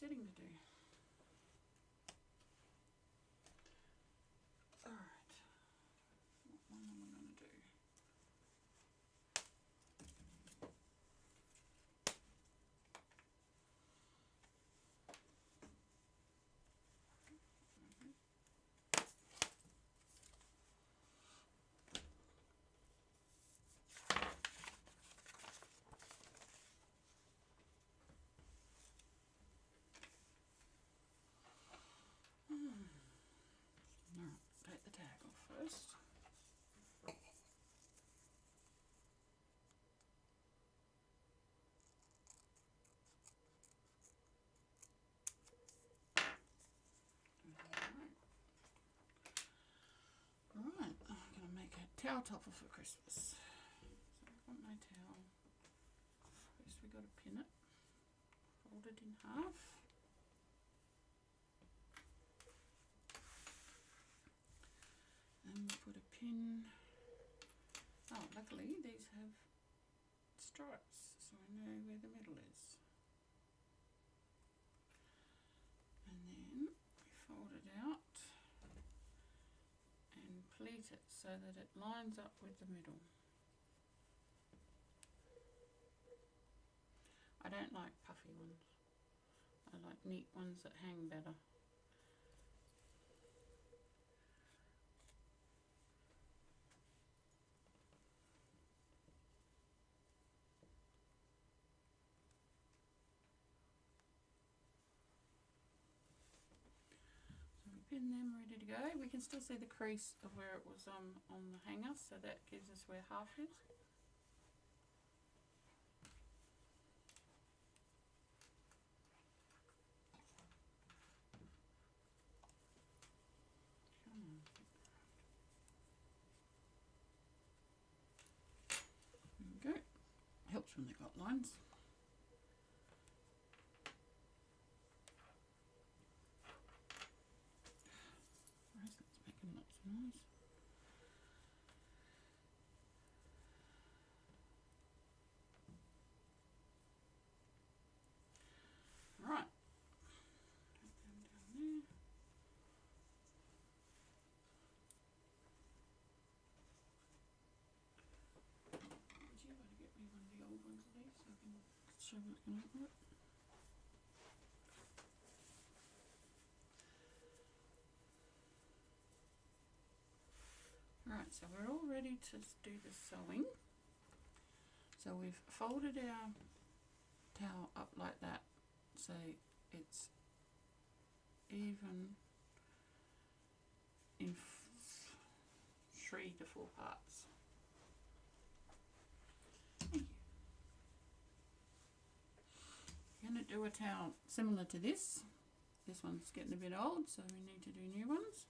setting to do. Alright, what one am I going to do? Alright, take the tag off first. Alright, I'm going to make a towel topper for Christmas. So I've got my towel. First we've got to pin it, fold it in half. And put a pin. Oh, luckily these have stripes, so I know where the middle is. And then we fold it out and pleat it so that it lines up with the middle. I don't like puffy ones. I like neat ones that hang better. Pin them ready to go. We can still see the crease of where it was on the hanger, so that gives us where half is. Come on. There we go. Helps when they've got lines. Noise. Right, put them down there. Would you better get me one of the old ones of these so I can show what's going to happen with it? Right, so we're all ready to do the sewing. So we've folded our towel up like that, so it's even in 3 to 4 parts. Thank you. I'm going to do a towel similar to this. This one's getting a bit old, so we need to do new ones.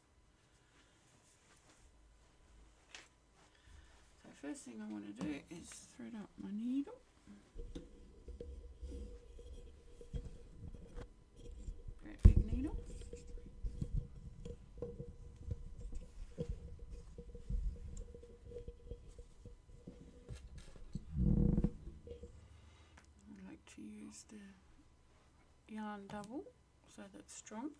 First thing I want to do is thread up my needle. Great big needle. I like to use the yarn double so that's strong.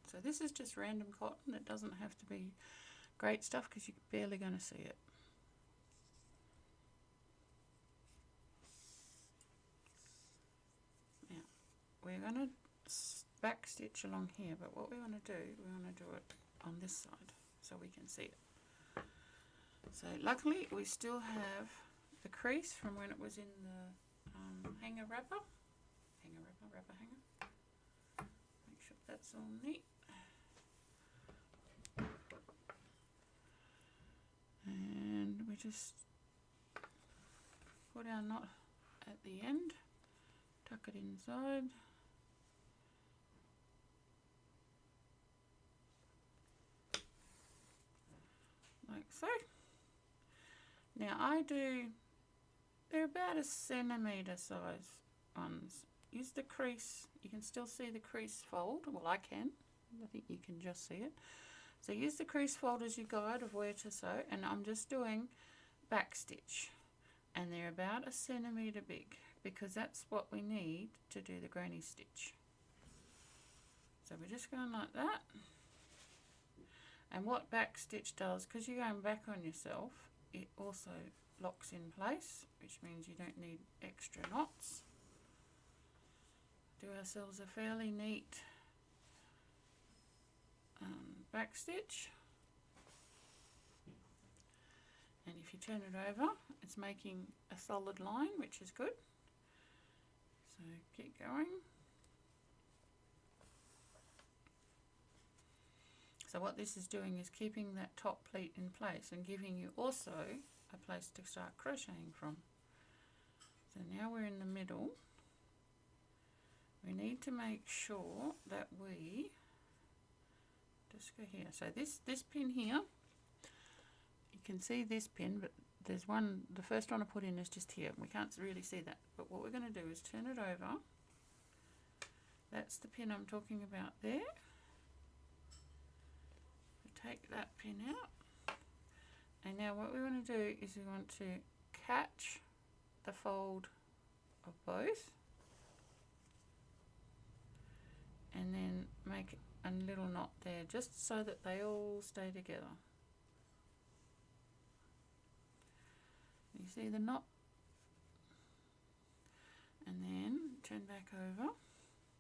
So this is just random cotton. It doesn't have to be great stuff because you're barely going to see it. Now we're going to back stitch along here, but what we want to do, we want to do it on this side so we can see it. So luckily we still have the crease from when it was in the hanger wrapper. Wrapper hanger. Make sure that's all neat. And we just put our knot at the end, tuck it inside. Like so. Now I do they're about a centimetre size ones. Use the crease, you can still see the crease fold, well I can, I think you can just see it. So use the crease fold as your guide of where to sew, and I'm just doing back stitch, and they're about a centimetre big because that's what we need to do the granny stitch. So we're just going like that, and what back stitch does, because you're going back on yourself, it also locks in place, which means you don't need extra knots. Do ourselves a fairly neat back stitch, and if you turn it over it's making a solid line, which is good, so keep going. So what this is doing is keeping that top pleat in place and giving you also a place to start crocheting from. So now we're in the middle. We need to make sure that we just go here. So this pin here, you can see this pin, but there's one, the first one I put in is just here. We can't really see that, but what we're going to do is turn it over. That's the pin I'm talking about there. Take that pin out, and now what we want to do is we want to catch the fold of both and then make a little knot there just so that they all stay together. You see the knot, and then turn back over.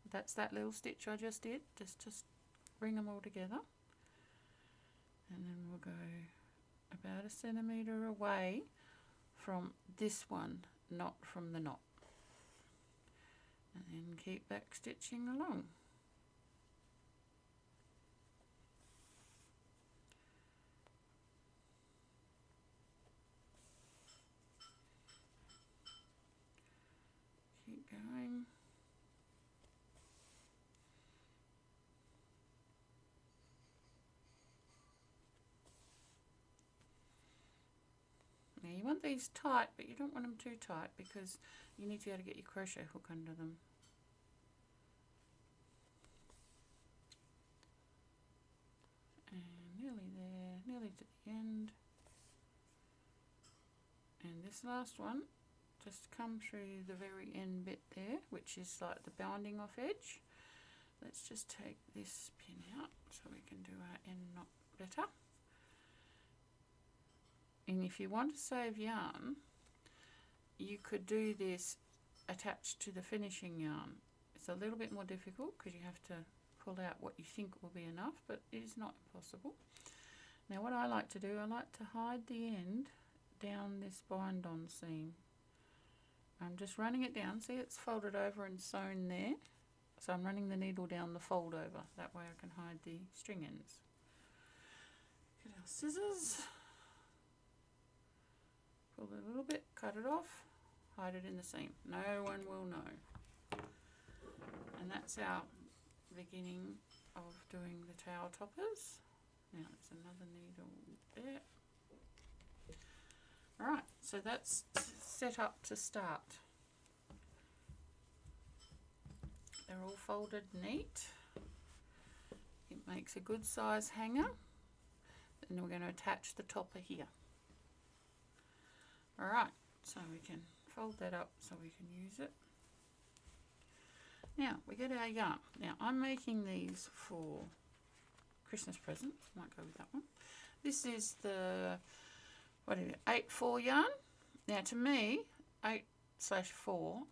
That's that little stitch I just did, just bring them all together. And then we'll go about a centimetre away from this one, not from the knot. And then keep back stitching along. Keep going. Now you want these tight, but you don't want them too tight because you need to be able to get your crochet hook under them. And nearly there, nearly to the end. And this last one, just come through the very end bit there, which is like the bounding off edge. Let's just take this pin out so we can do our end knot better. And if you want to save yarn, you could do this attached to the finishing yarn. It's a little bit more difficult because you have to pull out what you think will be enough, but it is not impossible. Now what I like to do, I like to hide the end down this bind-on seam. I'm just running it down. See, it's folded over and sewn there. So I'm running the needle down the fold over. That way I can hide the string ends. Get our scissors. Pull it a little bit, cut it off, hide it in the seam. No one will know. And that's our beginning of doing the towel toppers. Now there's another needle there. Alright, so that's set up to start. They're all folded neat. It makes a good size hanger. And we're going to attach the topper here. Alright, so we can fold that up so we can use it. Now we get our yarn. Now I'm making these for Christmas presents. Might go with that one. This is the 8/4 yarn. Now to me, 8/4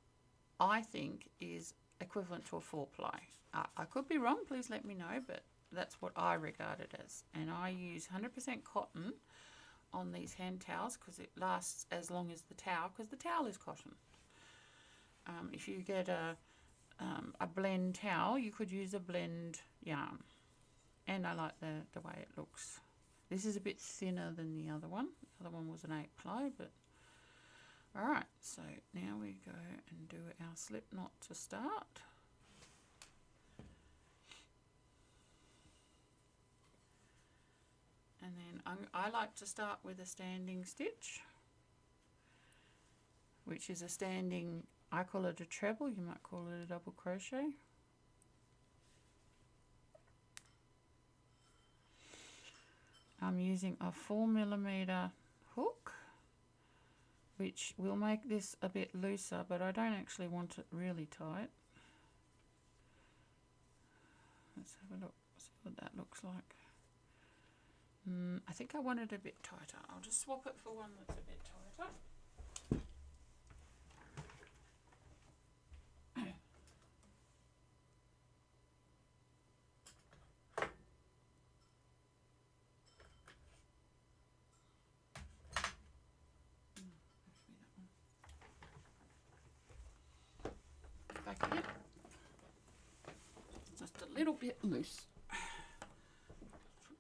I think is equivalent to a 4-ply. I could be wrong, please let me know, but that's what I regard it as. And I use 100% cotton on these hand towels because it lasts as long as the towel, because the towel is cotton. If you get a blend towel, you could use a blend yarn, and I like the way it looks. This is a bit thinner than the other one. The other one was an 8-ply, but alright, so now we go and do our slip knot to start. And then I like to start with a standing stitch. which is a standing, I call it a treble, you might call it a double crochet. I'm using a 4mm hook, which will make this a bit looser, but I don't actually want it really tight. Let's have a look, see what that looks like. I think I want it a bit tighter. I'll just swap it for one that's a bit tighter. Back again. Just a little bit loose.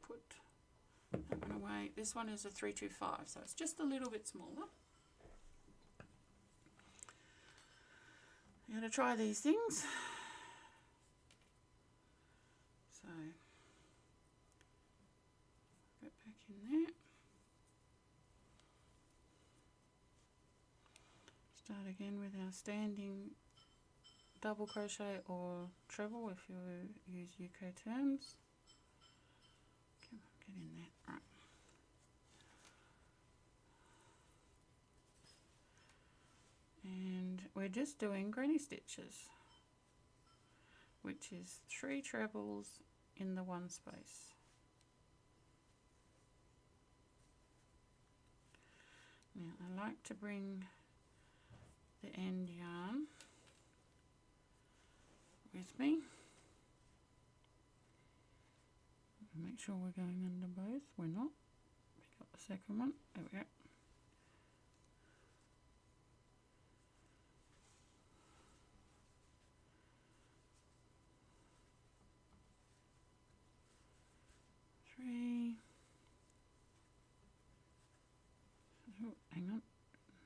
Put that one away. This one is a 325, so it's just a little bit smaller. You gotta try these things. So get back in there. Start again with our standing double crochet or treble if you use UK terms. Come on, get in there. Right. And we're just doing granny stitches, which is 3 trebles in the one space. Now I like to bring the end yarn with me. Make sure we're going under both. We're not. Pick up the second one. There we go. Three. Oh, hang on.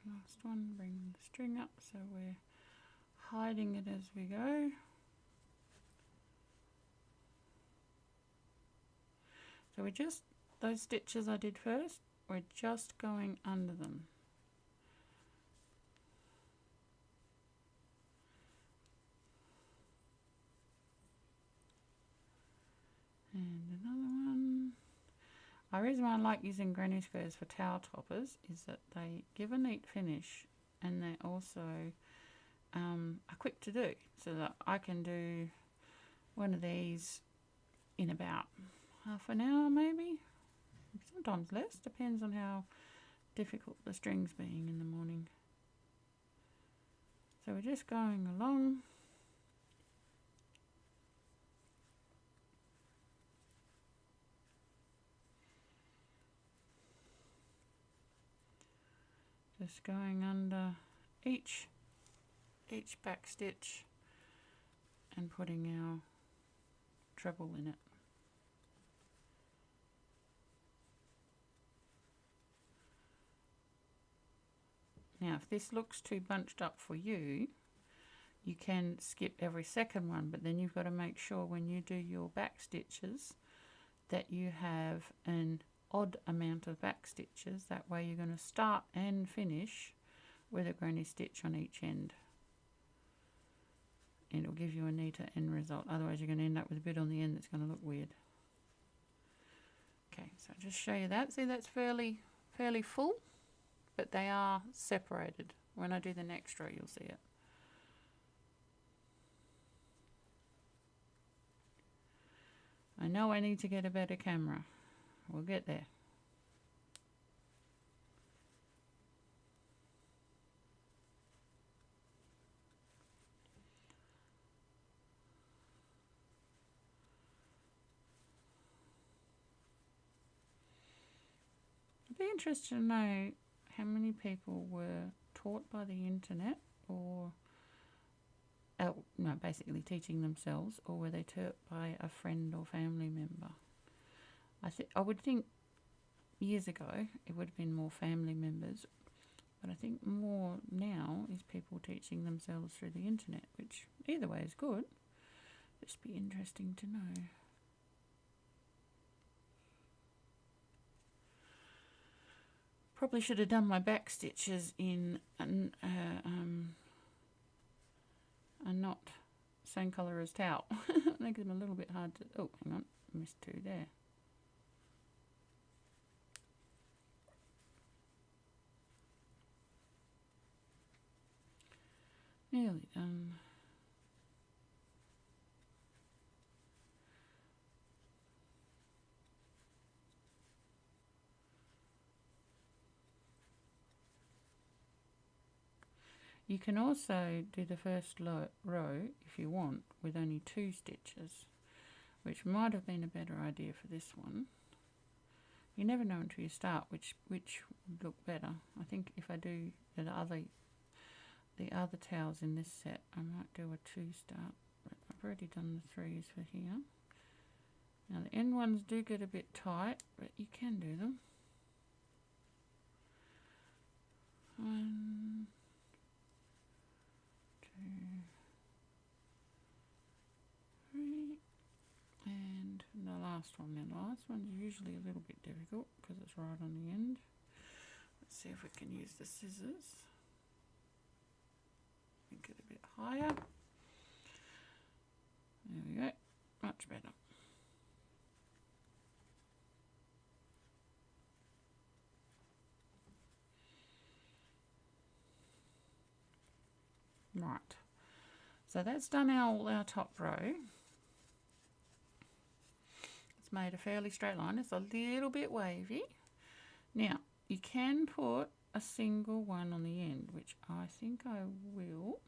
Last one. Bring the string up so we're hiding it as we go. So we're just, those stitches I did first, we're just going under them. And another one. The reason why I like using granny squares for towel toppers is that they give a neat finish, and they also are quick to do, so that I can do one of these in about half an hour, maybe, sometimes less, depends on how difficult the string's being in the morning. So we're just going along. Just going under each back stitch and putting our treble in it. Now if this looks too bunched up for you, you can skip every second one, but then you've got to make sure when you do your back stitches that you have an odd amount of back stitches. That way you're going to start and finish with a granny stitch on each end. And it'll give you a neater end result. Otherwise you're going to end up with a bit on the end that's going to look weird. Okay, so I'll just show you that. See, that's fairly full, but they are separated. When I do the next row you'll see it. I know I need to get a better camera. We'll get there. I'd be interested to know how many people were taught by the internet, or no, basically teaching themselves, or were they taught by a friend or family member? I would think years ago it would have been more family members, but I think more now is people teaching themselves through the internet, which either way is good. Just be interesting to know. Probably should have done my back stitches in and not same colour as towel. Make them a little bit hard to. Oh, hang on, missed two there. Nearly done. You can also do the first row if you want with only 2 stitches, which might have been a better idea for this one. You never know until you start which would look better. I think if I do the other towels in this set, I might do a 2 start. But I've already done the 3s for here. Now the end ones do get a bit tight, but you can do them. 1, 2, 3, and the last one. Now the last one's usually a little bit difficult because it's right on the end. Let's see if we can use the scissors. Make it a bit higher. There we go, much better. Right, so that's done our top row. It's made a fairly straight line. It's a little bit wavy. Now you can put a single one on the end, which I think I will.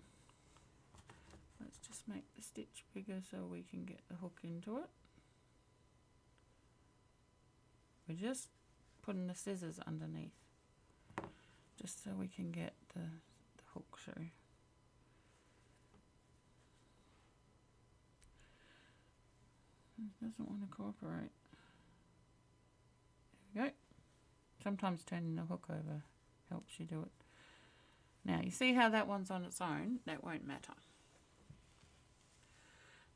Let's just make the stitch bigger so we can get the hook into it. We're just putting the scissors underneath, just so we can get the hook through. It doesn't want to cooperate. There we go. Sometimes turning the hook over helps you do it. Now you see how that one's on its own? That won't matter.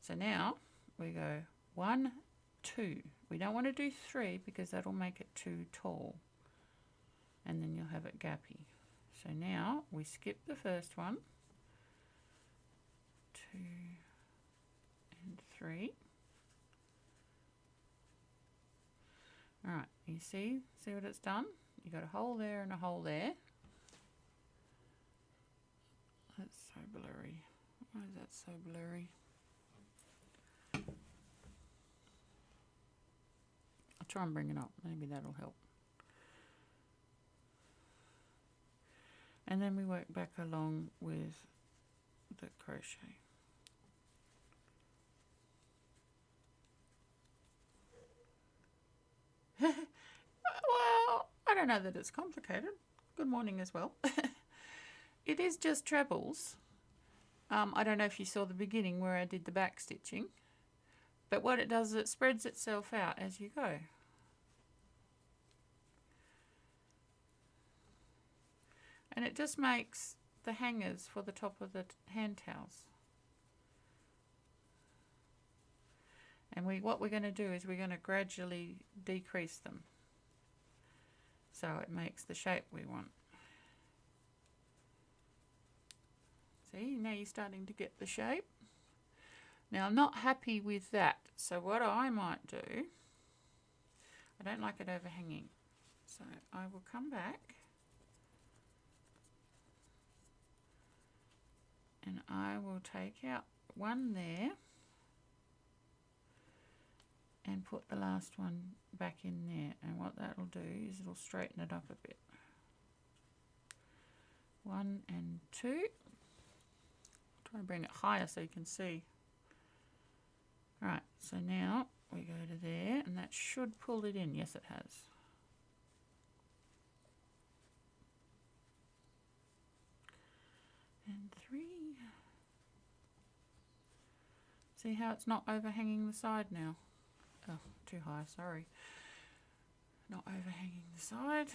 So now we go 1, 2. We don't want to do 3 because that'll make it too tall. And then you'll have it gappy. So now we skip the first one. 2 and 3. Alright, you see what it's done? You got a hole there and a hole there. That's so blurry. Why is that so blurry? I'll try and bring it up. Maybe that'll help. And then we work back along with the crochet. Well, I don't know that it's complicated. Good morning as well. It is just trebles. I don't know if you saw the beginning where I did the back stitching, but what it does is it spreads itself out as you go. And it just makes the hangers for the top of the hand towels. And what we're going to do is we're going to gradually decrease them so it makes the shape we want. See, now you're starting to get the shape. Now I'm not happy with that, so what I might do, I don't like it overhanging, so I will come back and I will take out one there and put the last one back in there, and what that will do is it'll straighten it up a bit. 1 and 2. Try and bring it higher so you can see. Right, so now we go to there, and that should pull it in. Yes, it has. And 3. See how it's not overhanging the side now? Oh, too high, sorry. Not overhanging the side.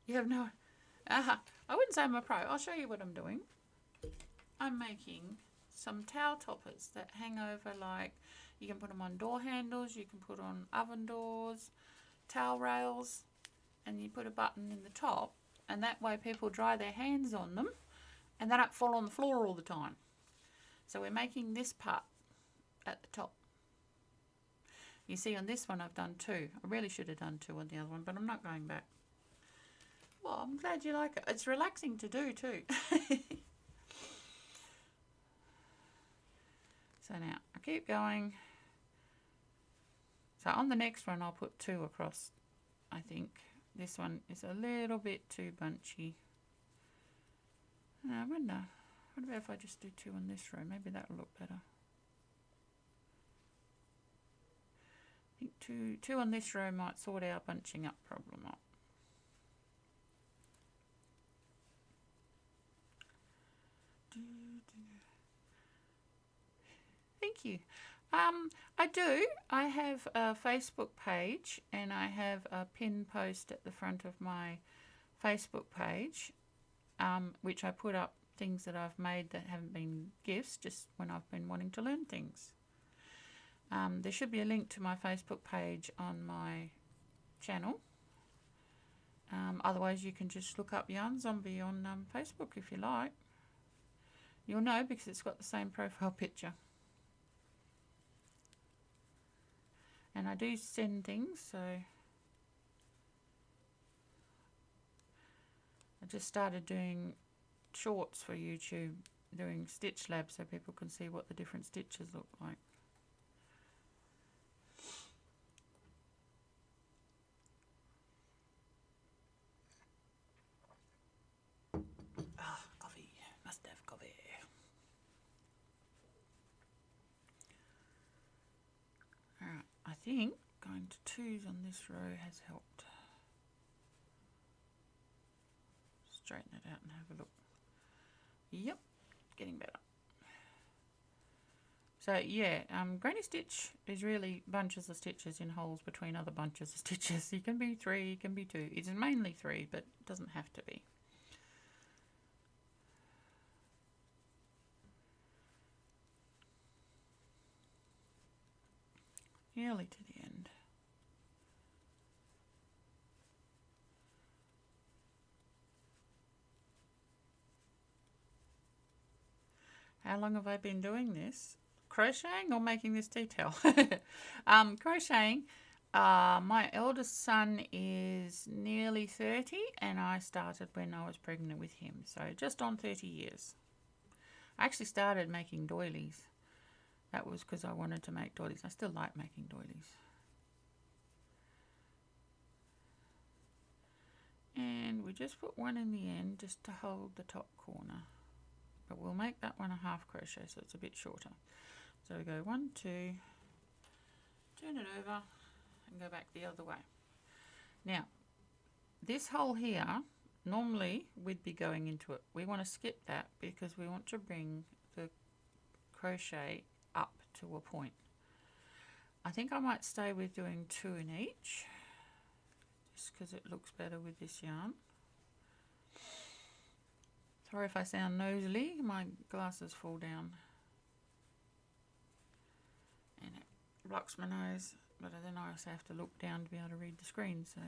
You have no... I wouldn't say I'm a pro. I'll show you what I'm doing. I'm making some towel toppers that hang over, like you can put them on door handles, you can put on oven doors, towel rails, and you put a button in the top, and that way people dry their hands on them and they don't fall on the floor all the time. So we're making this part at the top. You see on this one I've done 2. I really should have done 2 on the other one, but I'm not going back. Well, I'm glad you like it. It's relaxing to do too. So now I keep going. So on the next one I'll put 2 across, I think. This one is a little bit too bunchy. I wonder, what about if I just do 2 on this row? Maybe that will look better. I think two on this row might sort our bunching up problem out. Thank you. I do. I have a Facebook page, and I have a pin post at the front of my Facebook page, which I put up things that I've made that haven't been gifts, just when I've been wanting to learn things. There should be a link to my Facebook page on my channel. Otherwise, you can just look up Yarn Zombie on Facebook if you like. You'll know because it's got the same profile picture. And I do send things, so I just started doing shorts for YouTube, doing Stitch Lab so people can see what the different stitches look like. Ah, coffee. Must have coffee. Alright, I think going to 2s on this row has helped. Straighten it out and have a look. Yep, getting better. So yeah, granny stitch is really bunches of stitches in holes between other bunches of stitches. You can be 3, you can be 2. It is mainly 3, but it doesn't have to be. Nearly to the end. How long have I been doing this? Crocheting or making this detail? Crocheting. My eldest son is nearly 30, and I started when I was pregnant with him, so just on 30 years. I actually started making doilies. That was because I wanted to make doilies. I still like making doilies. And we just put 1 in the end just to hold the top corner. But we'll make that one a half crochet so it's a bit shorter. So we go 1, 2, turn it over and go back the other way. Now, this hole here, normally we'd be going into it. We want to skip that because we want to bring the crochet up to a point. I think I might stay with doing 2 in each, just because it looks better with this yarn. Sorry if I sound nosily, my glasses fall down and it blocks my nose, but then I also have to look down to be able to read the screen, so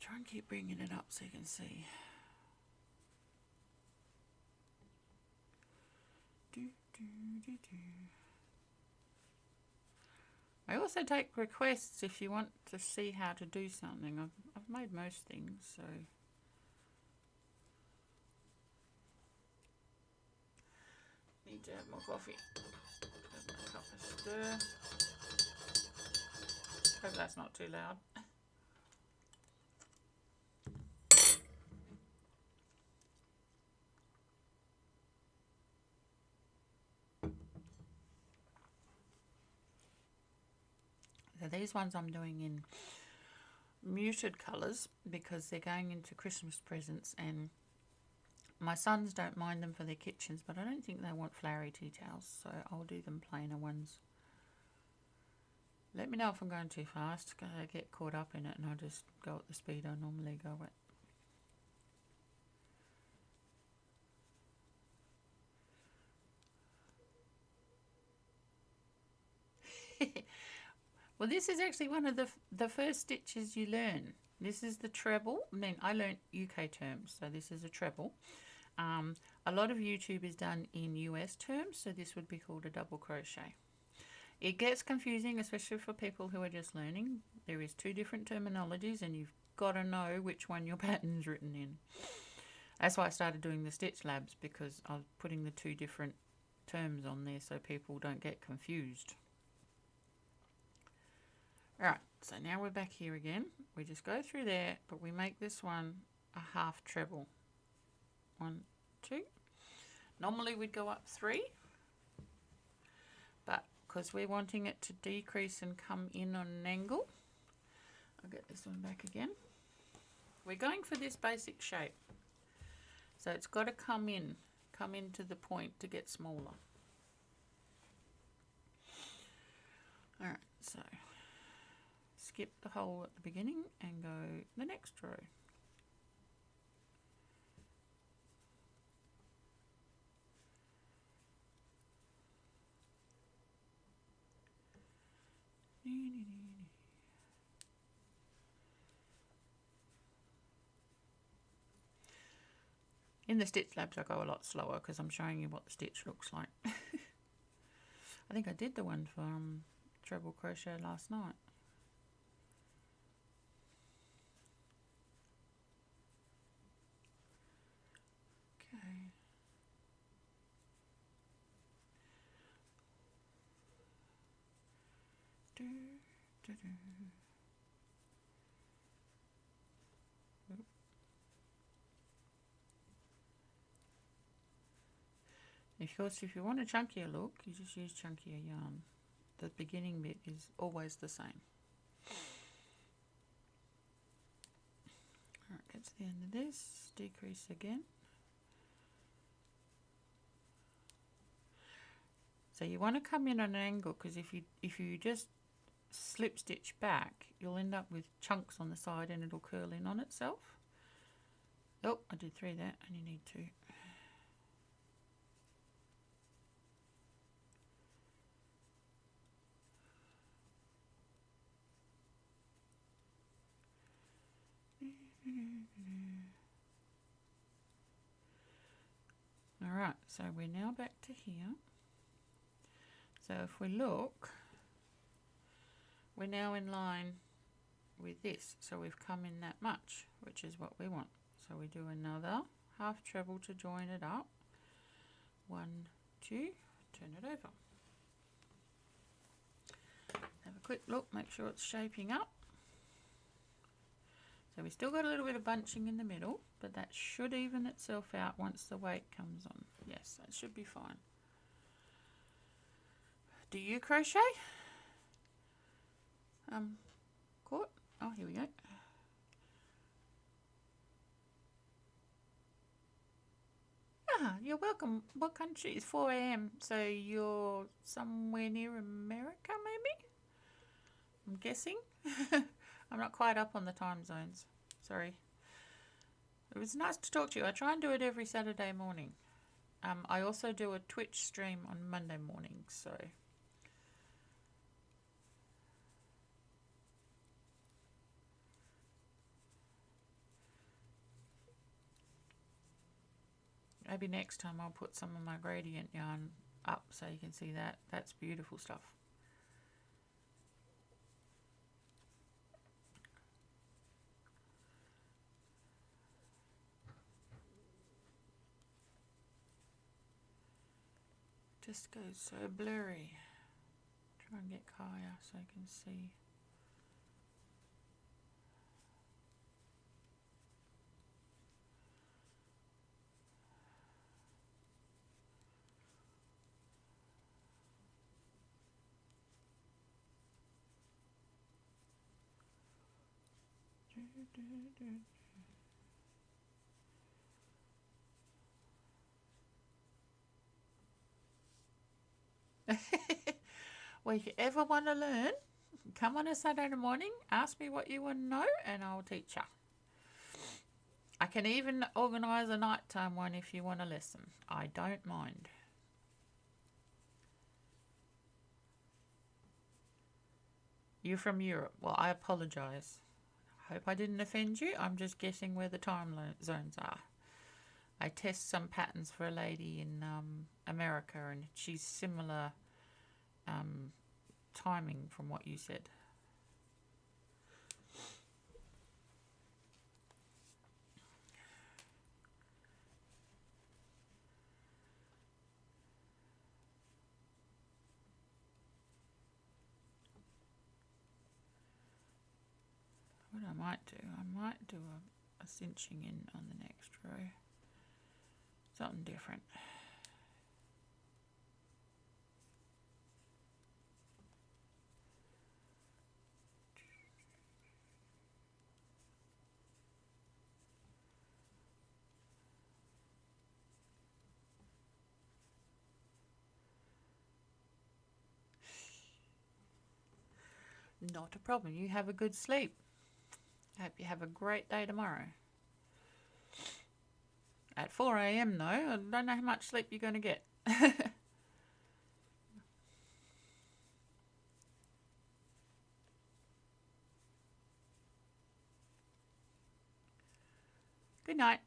try and keep bringing it up so you can see. I also take requests if you want to see how to do something. I've made most things, so need to have more coffee. Give my cup a stir. Hope that's not too loud. So these ones I'm doing in muted colours because they're going into Christmas presents, and my sons don't mind them for their kitchens, but I don't think they want flowery tea towels, so I'll do them plainer ones. Let me know if I'm going too fast, because I get caught up in it and I'll just go at the speed I normally go at. Well, this is actually one of the first stitches you learn. This is the treble. I mean, I learned UK terms, so this is a treble. A lot of YouTube is done in US terms, so this would be called a double crochet. It gets confusing, especially for people who are just learning. There is two different terminologies, and you've got to know which one your pattern's written in. That's why I started doing the stitch labs, because I was putting the two different terms on there so people don't get confused. Alright, so now we're back here again. We just go through there, but we make this one a half treble. 1, 2. Normally we'd go up 3, but because we're wanting it to decrease and come in on an angle, I'll get this one back again. We're going for this basic shape. So it's got to come into the point to get smaller. Alright, so skip the hole at the beginning and go the next row. In the stitch labs I go a lot slower because I'm showing you what the stitch looks like. I think I did the one for treble crochet last night. Okay. Do, do, do. Of course, if you want a chunkier look, you just use chunkier yarn. The beginning bit is always the same. Alright, get to the end of this, decrease again. So you want to come in on an angle, because if you just slip stitch back, you'll end up with chunks on the side and it'll curl in on itself. Oh, I did 3 there, and you need 2. Alright, so we're now back to here. So if we look, we're now in line with this. So we've come in that much, which is what we want. So we do another half treble to join it up. 1, 2, turn it over. Have a quick look, make sure it's shaping up. So we still got a little bit of bunching in the middle, but that should even itself out once the weight comes on. Yes, that should be fine. Do you crochet? Caught? Oh, here we go. Ah, you're welcome. What country? It's 4 AM, so you're somewhere near America, maybe? I'm guessing. I'm not quite up on the time zones. Sorry. It was nice to talk to you. I try and do it every Saturday morning. I also do a Twitch stream on Monday morning, so... Maybe next time I'll put some of my gradient yarn up so you can see that. That's beautiful stuff. Just goes so blurry. Try and get higher so you can see. Well, if you ever want to learn, come on a Saturday morning, ask me what you want to know, and I'll teach you. I can even organise a nighttime one if you want a lesson. I don't mind. You're from Europe. Well, I apologise. Hope I didn't offend you. I'm just guessing where the time zones are. I test some patterns for a lady in America, and she's similar timing from what you said. What I might do a cinching in on the next row. Something different. Not a problem. You have a good sleep. I hope you have a great day tomorrow. At 4 a.m. though, I don't know how much sleep you're going to get. Good night.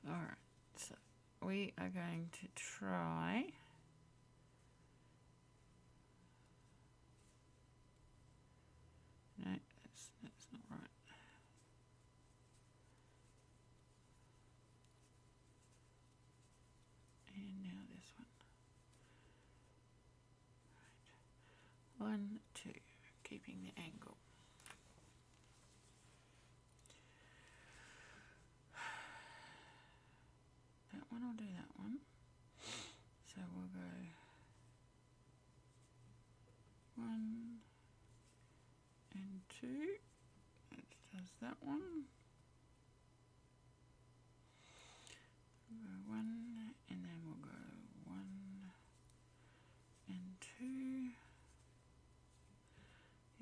Alright, so we are going to try no, that's not right. And now this one. Right. 1, 2, keeping the angle. That one will do that one. So we'll go 1 and 2. It does that one. We'll go 1 and then we'll go 1 and 2.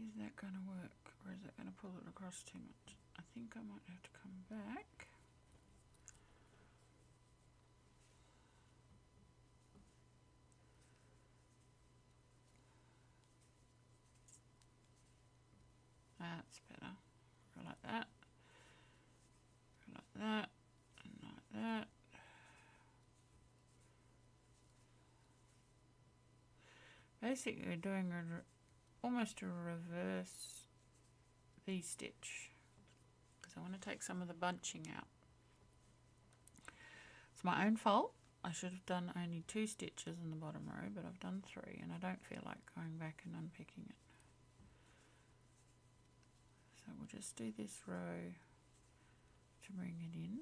Is that going to work, or is that going to pull it across too much? I think I might have to come back. That's better. Go like that. Go like that. And like that. Basically, we're doing almost a reverse V-stitch because I want to take some of the bunching out. It's my own fault. I should have done only 2 stitches in the bottom row, but I've done 3 and I don't feel like going back and unpicking it. So we'll just do this row to bring it in.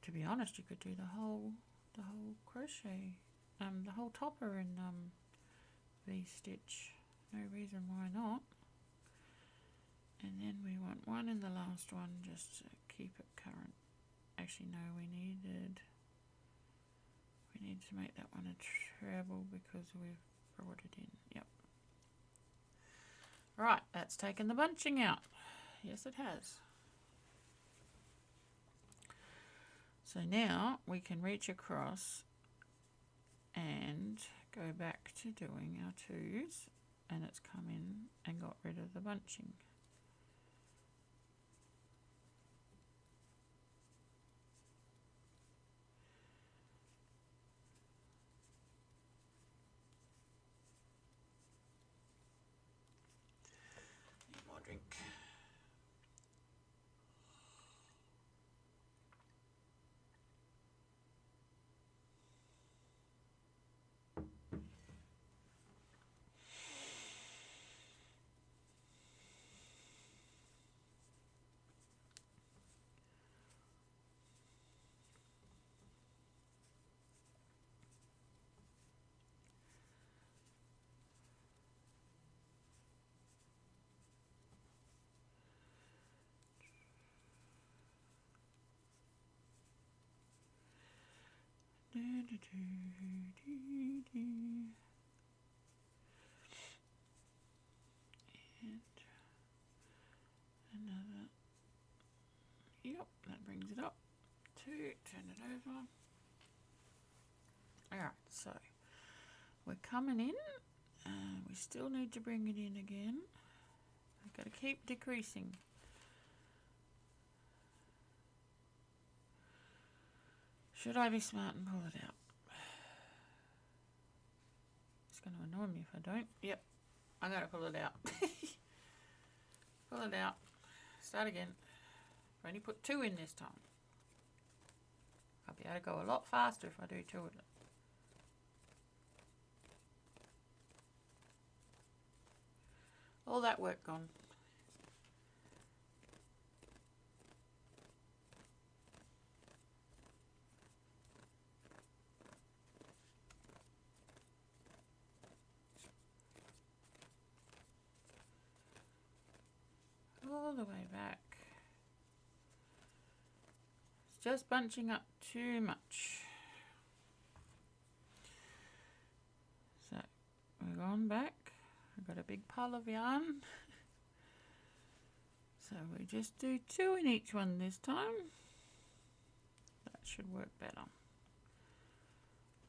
To be honest, you could do the whole crochet, the whole topper in V-stitch. No reason why not. And then we want 1 in the last one just to keep it current. Actually, no, we need to make that one a treble because we've brought it in. Yep. Right, that's taken the bunching out. Yes, it has. So now we can reach across and go back to doing our 2s, and it's come in and got rid of the bunching. Need more drink. And another. Yep, that brings it up. 2, turn it over. Alright, so we're coming in. We still need to bring it in again. I've got to keep decreasing. Should I be smart and pull it out? It's going to annoy me if I don't. Yep, I'm going to pull it out. Pull it out. Start again. I've only put 2 in this time. I'll be able to go a lot faster if I do 2 of it. All that work gone. All the way back. It's just bunching up too much. So we're going back. I've got a big pile of yarn. So we just do 2 in each one this time. That should work better.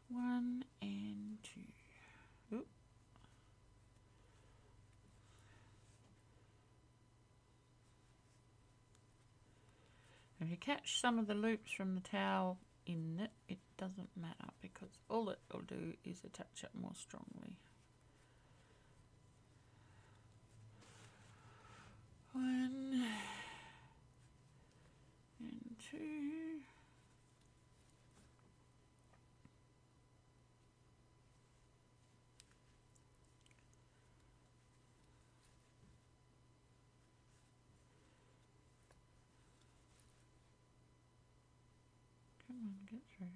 1 and 2. Oop. If you catch some of the loops from the towel in it, it doesn't matter because all it will do is attach it more strongly. 1 and 2. Come on, get through.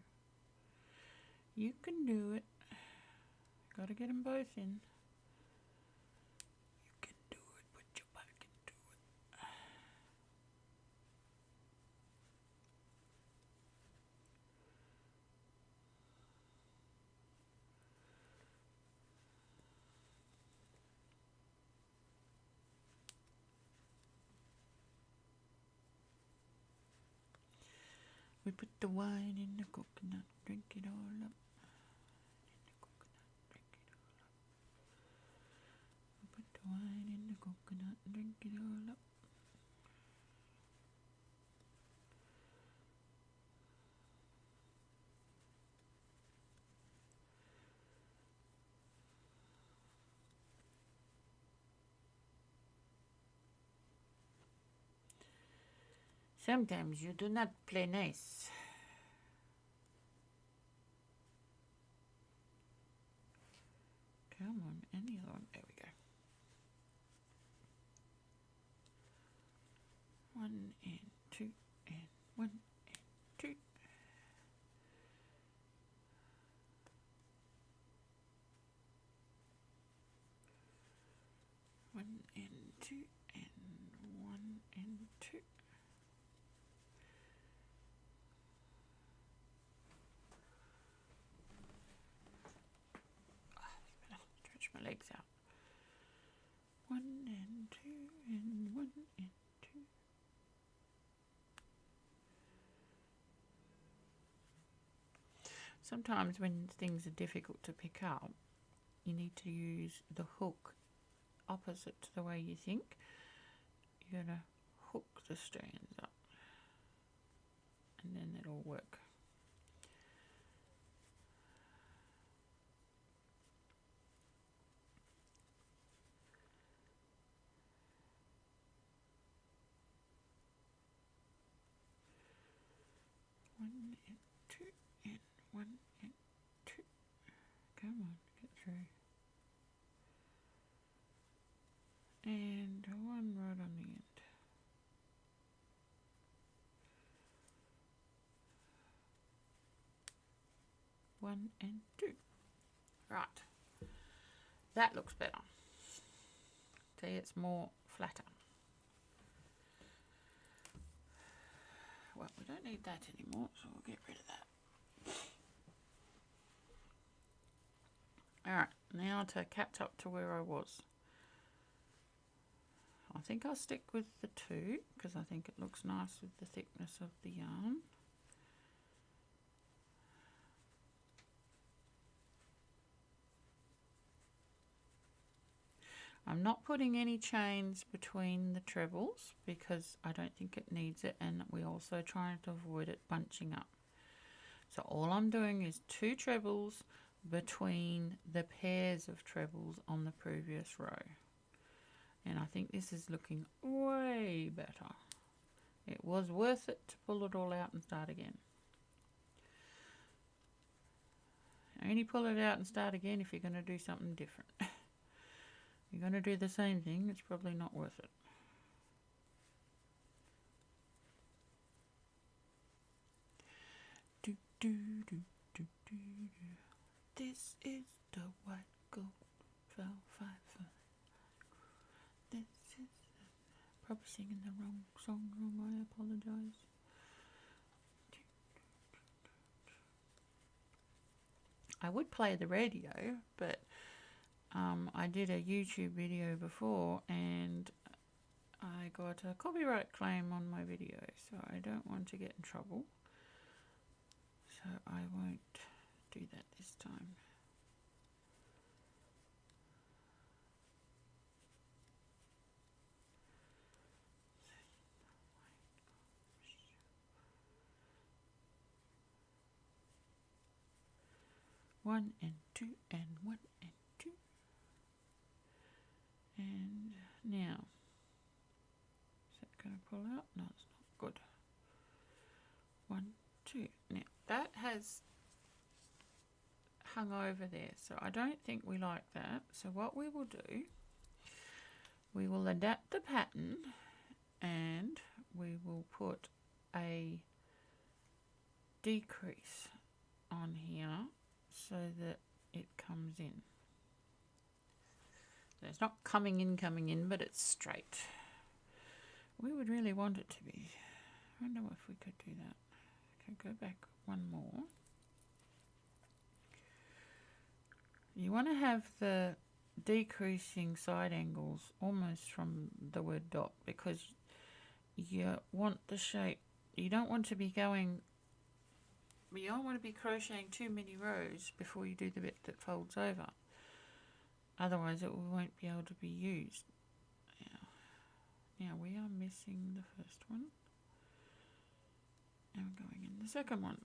You can do it. Got to get them both in. You can do it. Put your back into it. We put the wine in the coconut, drink it all up. In the coconut, drink it all up. We put the wine in the coconut, drink it all up. Sometimes you do not play nice. Come on, any other one. There we go. 1 and 2 and 1 and 2. 1 and 2 and 1 and 2. Stretch my legs out. 1 and 2 and 1 and 2. Sometimes when things are difficult to pick up, you need to use the hook opposite to the way you think. You're going to hook the strands up and then it'll work. One and 2 and 1 and 2. Come on, get through. And 1 right on the end. One and 2. Right. That looks better. See, it's more flatter. Well, we don't need that anymore, so we'll get rid of that. Alright, now to catch up to where I was. I think I'll stick with the 2 because I think it looks nice with the thickness of the yarn. I'm not putting any chains between the trebles because I don't think it needs it, and we're also trying to avoid it bunching up. So all I'm doing is 2 trebles between the pairs of trebles on the previous row. And I think this is looking way better. It was worth it to pull it all out and start again. Only pull it out and start again if you're going to do something different. You're going to do the same thing, it's probably not worth it. Do, do, do, do, do, do. This is the white gold velvet. This is probably singing the wrong song. I apologize. I would play the radio, but I did a YouTube video before and I got a copyright claim on my video, so I don't want to get in trouble. So I won't do that this time. One and 2 and 1 and 2. And now, is that going to pull out? No, it's not. Good. 1, 2. Now, that has hung over there, so I don't think we like that. So what we will do, we will adapt the pattern and we will put a decrease on here so that it comes in. So it's not coming in, but it's straight. We would really want it to be. I don't know if we could do that. Okay, go back one more. You want to have the decreasing side angles almost from the word dot, because you want the shape, you don't want to be going, you don't want to be crocheting too many rows before you do the bit that folds over. Otherwise it won't be able to be used. Now we are missing the first one. And we're going in the second one.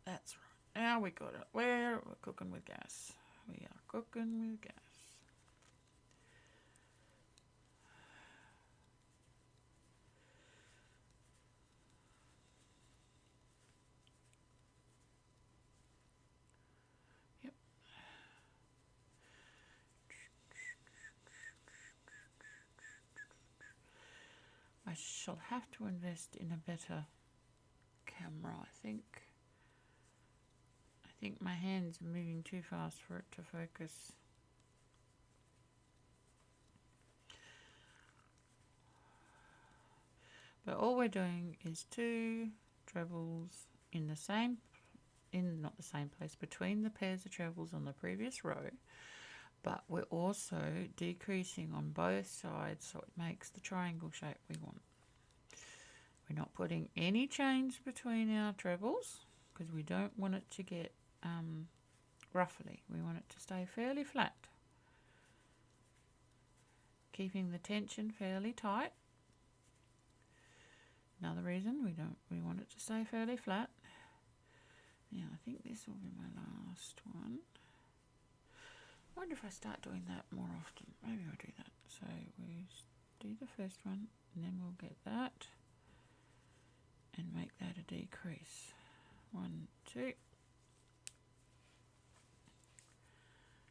That's right. Now we got it. We're cooking with gas. We are cooking with gas. Yep. I shall have to invest in a better camera, I think. I think my hands are moving too fast for it to focus. But all we're doing is 2 trebles in the same, not the same place, between the pairs of trebles on the previous row, but we're also decreasing on both sides so it makes the triangle shape we want. We're not putting any chains between our trebles because we don't want it to get ruffly. We want it to stay fairly flat, keeping the tension fairly tight. Another reason we want it to stay fairly flat. Now I think this will be my last one. I wonder if I start doing that more often. Maybe I'll do that. So we do the first one and then we'll get that and make that a decrease. 1, 2.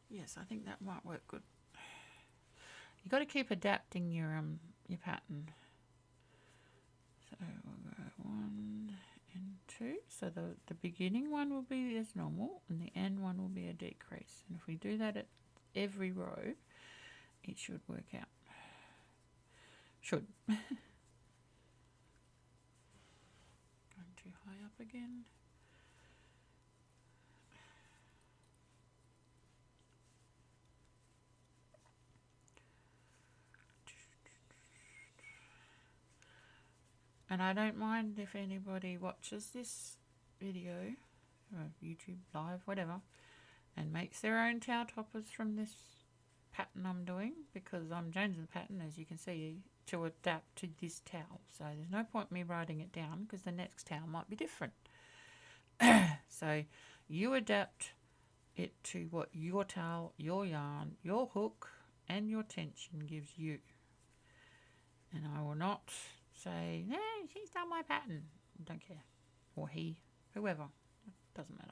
Yes, I think that might work good. You've got to keep adapting your pattern. So we'll go 1 and 2. So the beginning one will be as normal and the end one will be a decrease. And if we do that at every row, it should work out. Should. Going too high up again. And I don't mind if anybody watches this video, or YouTube live, whatever, and makes their own towel toppers from this pattern I'm doing, because I'm changing the pattern, as you can see, to adapt to this towel. So there's no point me writing it down, because the next towel might be different. So you adapt it to what your towel, your yarn, your hook and your tension gives you. And I will not say, no, she's done my pattern. I don't care. Or he, whoever. It doesn't matter.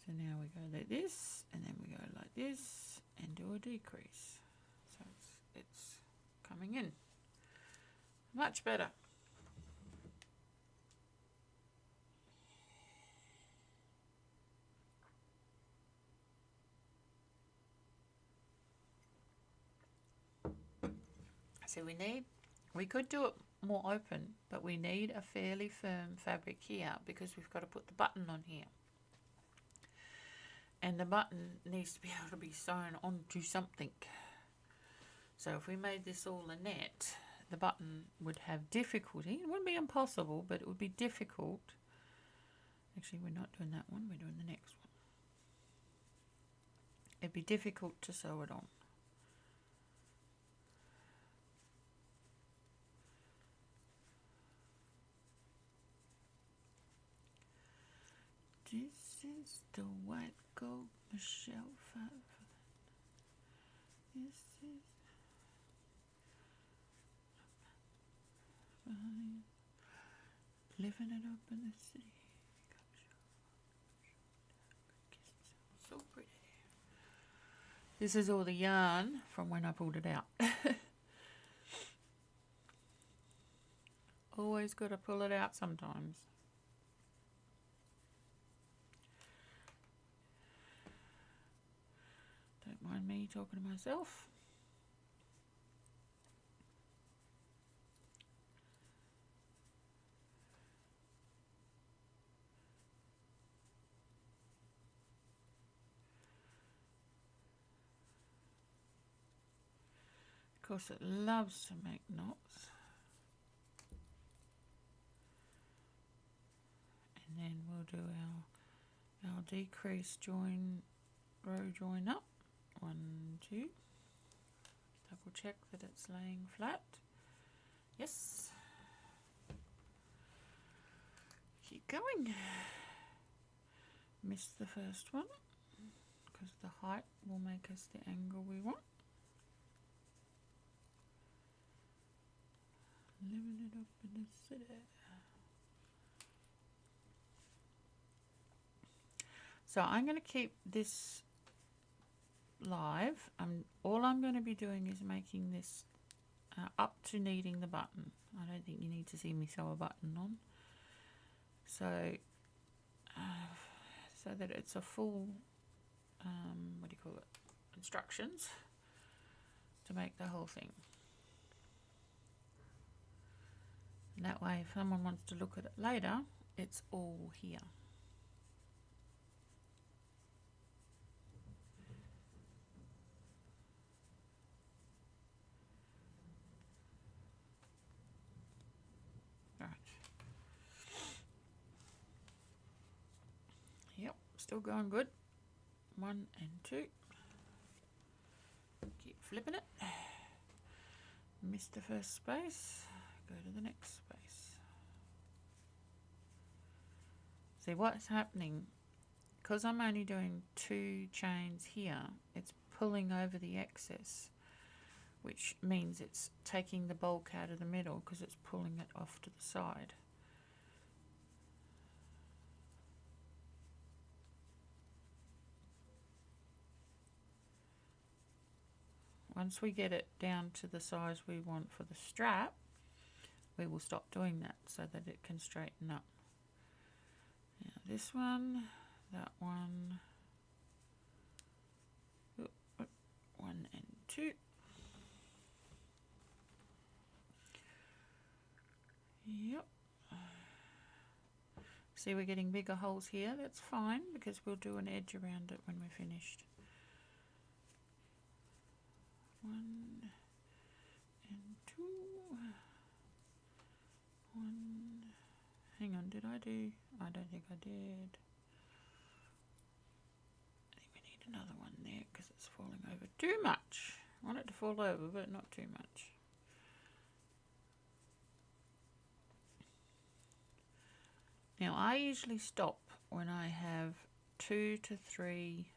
So now we go like this, and then we go like this, and do a decrease. So it's coming in. Much better. So we could do it more open, but we need a fairly firm fabric here, because we've got to put the button on here. And the button needs to be able to be sewn onto something. So if we made this all a net, the button would have difficulty. It wouldn't be impossible, but it would be difficult. Actually, we're not doing that one, we're doing the next one. It'd be difficult to sew it on. This is the white gold Michelle 5. This is living it up in the city. So pretty. This is all the yarn from when I pulled it out. Always got to pull it out sometimes. Don't mind me talking to myself. Of course, it loves to make knots. And then we'll do our decrease join, row join up. 1, 2. Double check that it's laying flat. Yes. Keep going. Missed the first one, because the height will make us the angle we want. Living it up in the city. So I'm going to keep this live. All I'm going to be doing is making this up to needing the button. I don't think you need to see me sew a button on. So so that it's a full what do you call it, instructions to make the whole thing. And that way, if someone wants to look at it later, it's all here. Right. Yep, still going good. 1 and 2. Keep flipping it. Miss the first space. Go to the next space. See what's happening, because I'm only doing 2 chains here, it's pulling over the excess, which means it's taking the bulk out of the middle because it's pulling it off to the side. Once we get it down to the size we want for the strap, we will stop doing that so that it can straighten up. Now this one, that one, 1 and 2. Yep. See, we're getting bigger holes here. That's fine, because we'll do an edge around it when we're finished. 1, One. Hang on, did I do? I don't think I did. I think we need another one there because it's falling over too much. I want it to fall over, but not too much. Now I usually stop when I have 2 to 3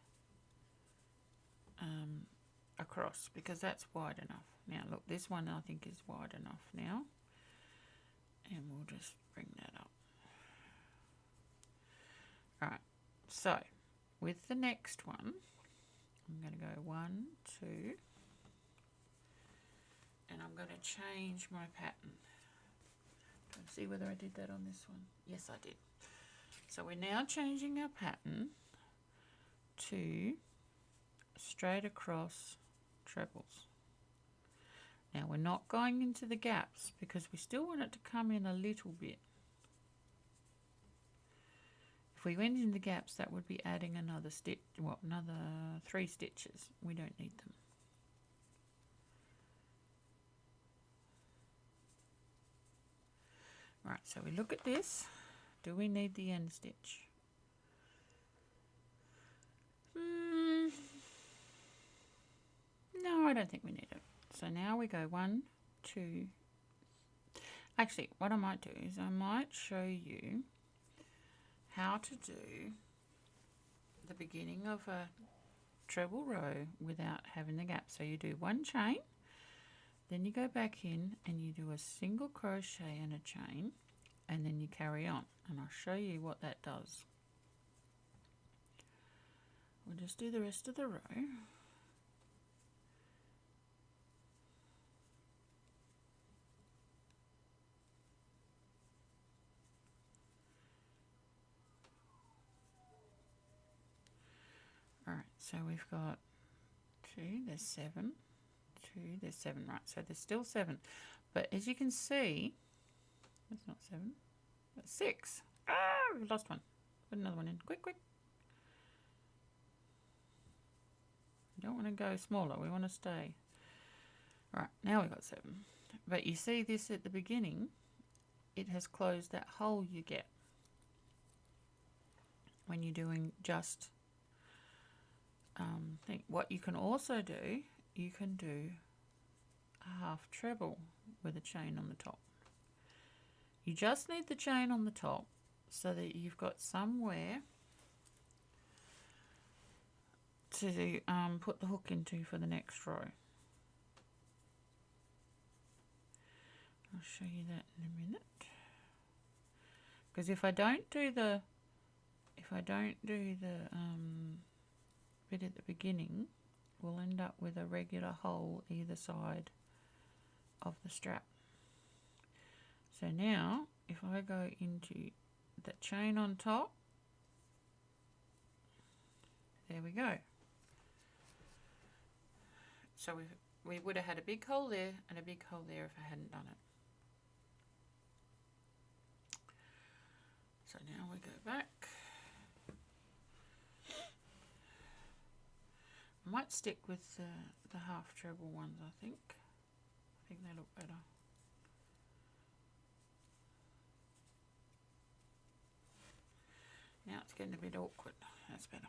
across, because that's wide enough. Now look, this one I think is wide enough now, and we'll just bring that up. Alright, so with the next one, I'm going to go 1, 2, and I'm going to change my pattern. Let's see whether I did that on this one. Yes, I did. So we're now changing our pattern to straight across trebles. Now we're not going into the gaps because we still want it to come in a little bit. If we went in the gaps, that would be adding another stitch, well, another 3 stitches. We don't need them. Right, so we look at this. Do we need the end stitch? No, I don't think we need it. So now we go 1, 2. Actually, what I might do is I might show you how to do the beginning of a treble row without having the gap. So you do 1 chain, then you go back in and you do a single crochet and a chain, and then you carry on, and I'll show you what that does. We'll just do the rest of the row. Alright, so we've got 2, there's 7, 2, there's 7, right, so there's still 7. But as you can see, that's not 7, that's 6. Ah, we've lost one. Put another one in, quick, quick. We don't want to go smaller, we want to stay. Right, now we've got 7. But you see this at the beginning, it has closed that hole you get when you're doing just thing. What you can also do, you can do a half treble with a chain on the top. You just need the chain on the top so that you've got somewhere to put the hook into for the next row. I'll show you that in a minute. Because if I don't do the bit at the beginning, we'll end up with a regular hole either side of the strap. So now if I go into the chain on top, there we go. So we would have had a big hole there and a big hole there if I hadn't done it. So now we go back. I might stick with the half treble ones, I think. I think they look better. Now it's getting a bit awkward. That's better.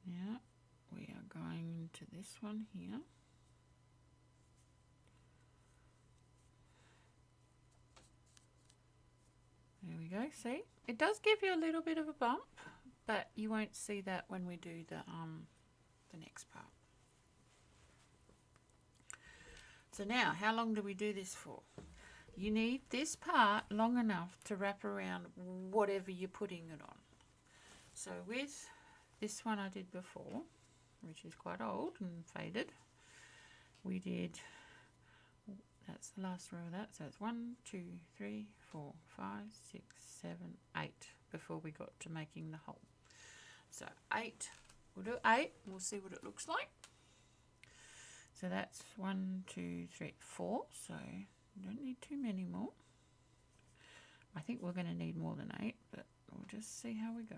Now we are going into this one here. There we go, see? It does give you a little bit of a bump, but you won't see that when we do the next part. So now, how long do we do this for? You need this part long enough to wrap around whatever you're putting it on. So with this one I did before, which is quite old and faded, we did, that's the last row of that, so it's 1, 2, 3, 4, 5, 6, 7, 8 before we got to making the hole. So 8, we'll do 8, we'll see what it looks like. So that's 1, 2, 3, 4. So don't need too many more. I think we're going to need more than 8, but we'll just see how we go.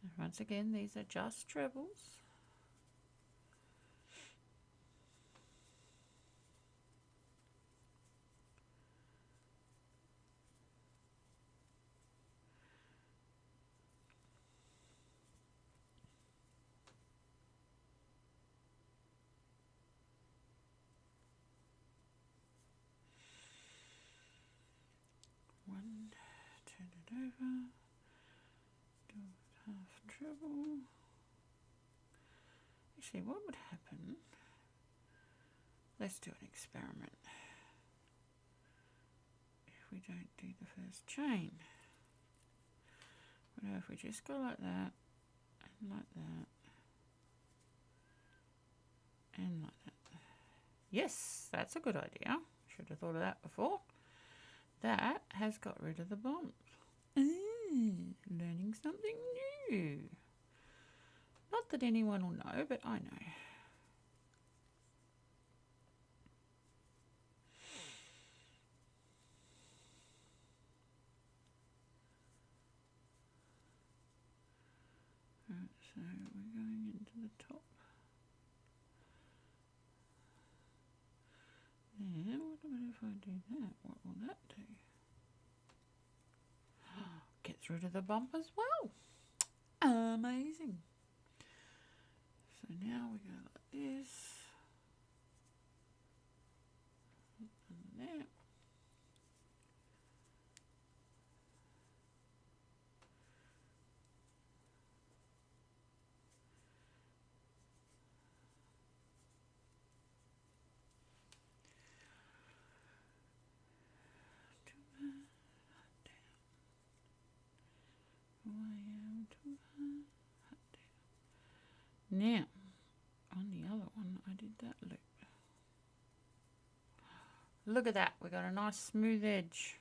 And once again, these are just trebles. One, turn it over, do half treble. Actually, what would happen? Let's do an experiment. If we don't do the first chain, what if we just go like that, and like that, and like that? Yes, that's a good idea. Should have thought of that before. That has got rid of the bumps. Learning something new. Not that anyone will know, but I know. Right, so we're going into the top. Now, what about if I do that? What will that do? Gets rid of the bump as well. Amazing. So now we go like this. And there. Now, on the other one, I did that loop. Look at that, we got a nice smooth edge.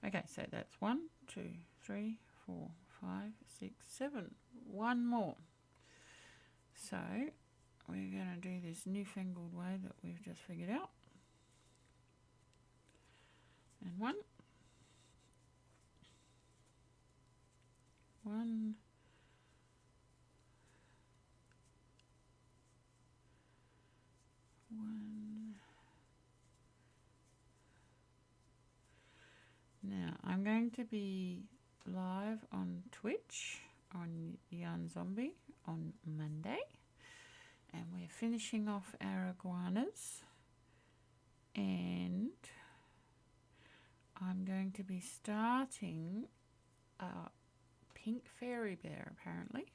Okay, so that's 1, 2, 3, 4, 5, 6, 7. One more. So, we're going to do this newfangled way that we've just figured out. And 1. 1. 1. Now, I'm going to be live on Twitch on Yarn Zombie on Monday. And we're finishing off our iguanas. And I'm going to be starting a pink fairy bear, apparently,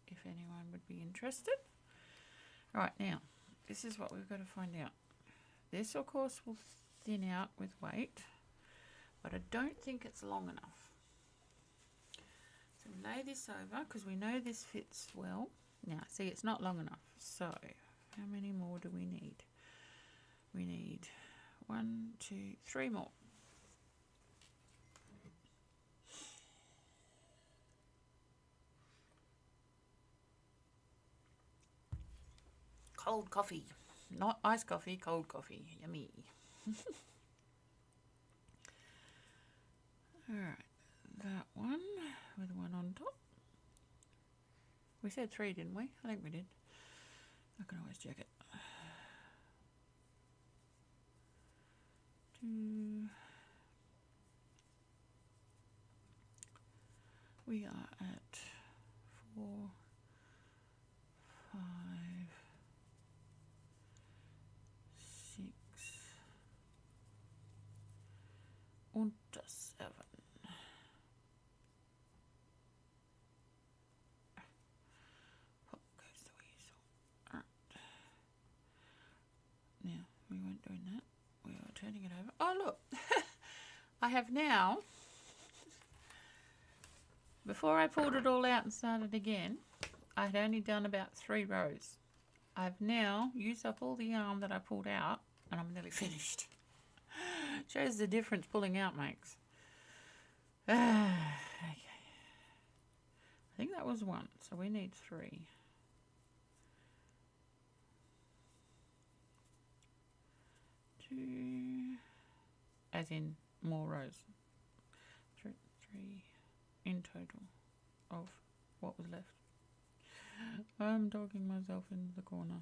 if anyone would be interested. All right, now, this is what we've got to find out. This, of course, will thin out with weight, but I don't think it's long enough. So lay this over, because we know this fits well. Now, see, it's not long enough. So, how many more do we need? We need 1, 2, 3 more. Cold coffee. Not iced coffee, cold coffee. Yummy. Alright, that one with one on top. We said 3, didn't we? I think we did. I can always check it. 2. We are at 4, 5, 6 und 7. Pop goes the weasel. Alright. Now, we weren't doing that. We are turning it over. Oh, look. I have now, before I pulled it all out and started again, I had only done about 3 rows. I've now used up all the yarn that I pulled out, and I'm nearly finished. Shows the difference pulling out makes. Okay. I think that was 1, so we need 3. 2, as in more rows. 3 in total of what was left. I'm dogging myself into the corner.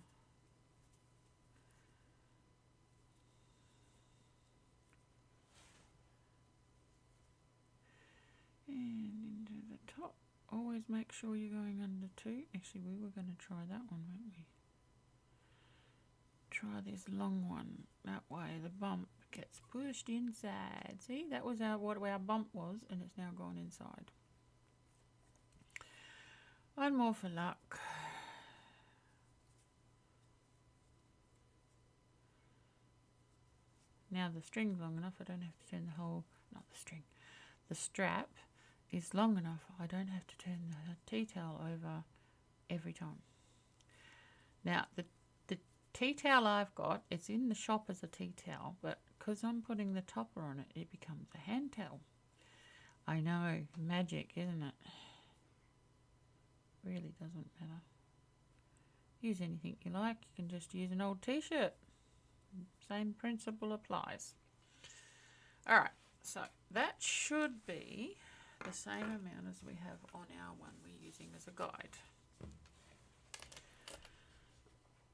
And into the top. Always make sure you're going under 2. Actually, we were going to try that one, weren't we? Try this long one. That way the bump gets pushed inside. See, that was what our bump was, and it's now gone inside. One more for luck. Now the string's long enough, I don't have to turn the whole, not the string, the strap is long enough, I don't have to turn the tea towel over every time. Now the tea towel I've got, it's in the shop as a tea towel, but because I'm putting the topper on it, it becomes a hand towel. I know, magic, isn't it? Really doesn't matter. Use anything you like. You can just use an old t-shirt. Same principle applies. Alright, so that should be the same amount as we have on our one we're using as a guide.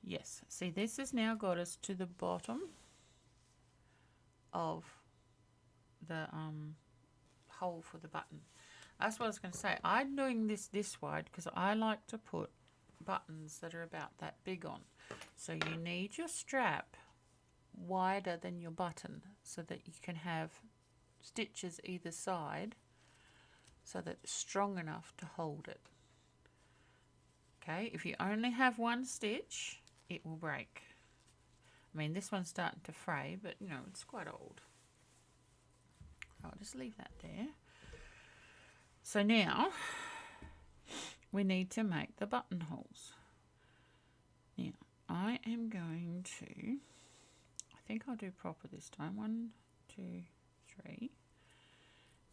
Yes, see, this has now got us to the bottom of the hole for the button. That's what I was going to say. I'm doing this wide because I like to put buttons that are about that big on. So you need your strap wider than your button so that you can have stitches either side so that it's strong enough to hold it. Okay, if you only have one stitch, it will break. I mean, this one's starting to fray, but you know, it's quite old. I'll just leave that there. So now we need to make the buttonholes. Now I am going to, I think I'll do proper this time. 1, 2, 3.